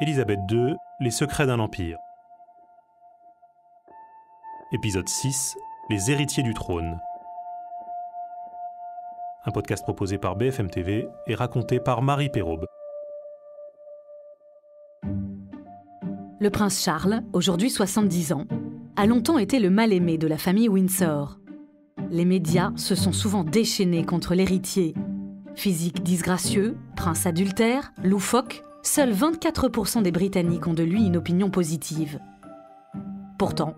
Élisabeth II, les secrets d'un empire. Épisode 6, les héritiers du trône. Un podcast proposé par BFM TV et raconté par Marie Perraube. Le prince Charles, aujourd'hui 70 ans, a longtemps été le mal-aimé de la famille Windsor. Les médias se sont souvent déchaînés contre l'héritier. Physique disgracieux, prince adultère, loufoque, seuls 24% des Britanniques ont de lui une opinion positive. Pourtant,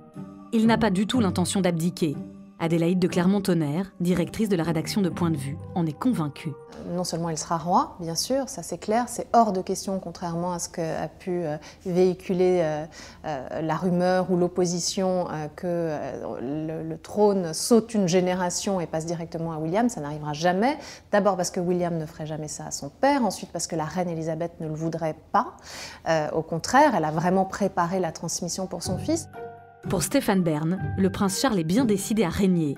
il n'a pas du tout l'intention d'abdiquer. Adélaïde de Clermont-Tonnerre, directrice de la rédaction de Point de Vue, en est convaincue. Non seulement il sera roi, bien sûr, ça c'est clair, c'est hors de question, contrairement à ce qu'a pu véhiculer la rumeur ou l'opposition, que le trône saute une génération et passe directement à William, ça n'arrivera jamais. D'abord parce que William ne ferait jamais ça à son père, ensuite parce que la reine Elisabeth ne le voudrait pas. Au contraire, elle a vraiment préparé la transmission pour son fils. Pour Stéphane Bern, le prince Charles est bien décidé à régner,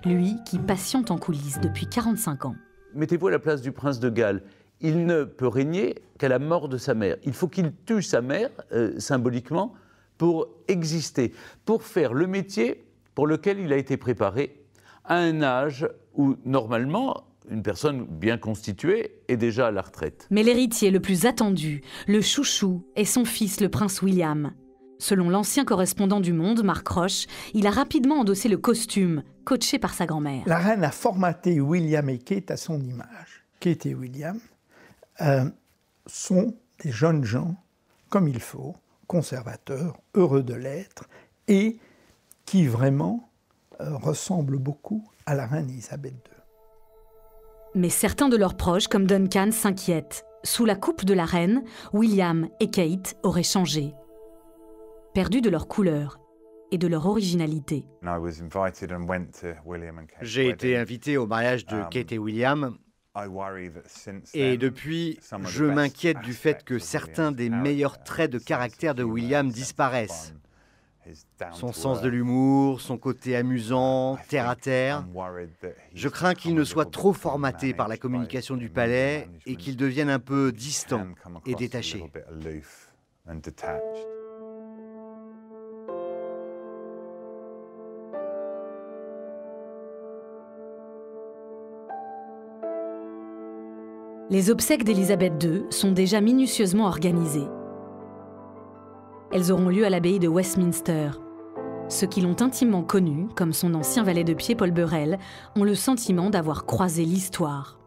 lui qui patiente en coulisses depuis 45 ans. Mettez-vous à la place du prince de Galles. Il ne peut régner qu'à la mort de sa mère. Il faut qu'il tue sa mère, symboliquement, pour exister, pour faire le métier pour lequel il a été préparé, à un âge où, normalement, une personne bien constituée est déjà à la retraite. Mais l'héritier le plus attendu, le chouchou, est son fils, le prince William. Selon l'ancien correspondant du Monde, Marc Roche, il a rapidement endossé le costume, coaché par sa grand-mère. La reine a formaté William et Kate à son image. Kate et William sont des jeunes gens, comme il faut, conservateurs, heureux de l'être, et qui vraiment ressemblent beaucoup à la reine Elisabeth II. Mais certains de leurs proches, comme Duncan, s'inquiètent. Sous la coupe de la reine, William et Kate auraient changé. Perdus de leur couleur et de leur originalité. J'ai été invité au mariage de Kate et William, et depuis, je m'inquiète du fait que certains des meilleurs traits de caractère de William disparaissent. Son sens de l'humour, son côté amusant, terre-à-terre. Je crains qu'il ne soit trop formaté par la communication du palais et qu'il devienne un peu distant et détaché. Les obsèques d'Élisabeth II sont déjà minutieusement organisées. Elles auront lieu à l'abbaye de Westminster. Ceux qui l'ont intimement connue, comme son ancien valet de pied Paul Burrell, ont le sentiment d'avoir croisé l'histoire.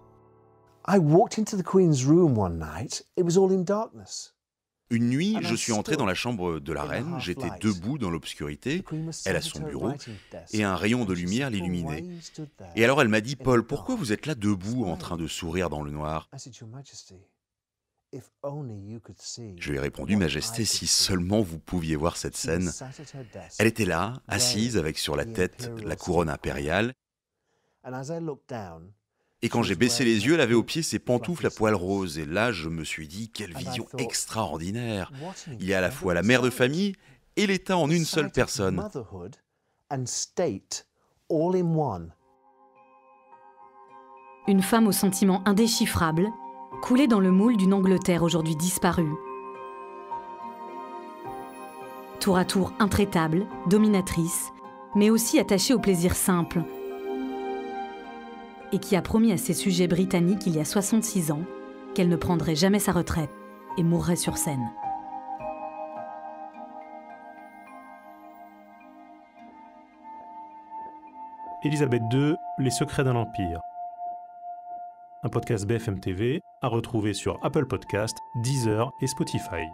Une nuit, je suis entré dans la chambre de la reine, j'étais debout dans l'obscurité, elle à son bureau, et un rayon de lumière l'illuminait. Et alors elle m'a dit « Paul, pourquoi vous êtes là debout en train de sourire dans le noir ?» Je lui ai répondu « Majesté, si seulement vous pouviez voir cette scène. » Elle était là, assise avec sur la tête la couronne impériale. Et quand j'ai baissé les yeux, elle avait aux pieds ses pantoufles à poils roses. Et là, je me suis dit, quelle vision extraordinaire. Il y a à la fois la mère de famille et l'État en une seule personne. Une femme aux sentiments indéchiffrables, coulée dans le moule d'une Angleterre aujourd'hui disparue. Tour à tour intraitable, dominatrice, mais aussi attachée au plaisir simple, et qui a promis à ses sujets britanniques il y a 66 ans qu'elle ne prendrait jamais sa retraite et mourrait sur scène. Élisabeth II, les secrets d'un empire. Un podcast BFM TV à retrouver sur Apple Podcasts, Deezer et Spotify.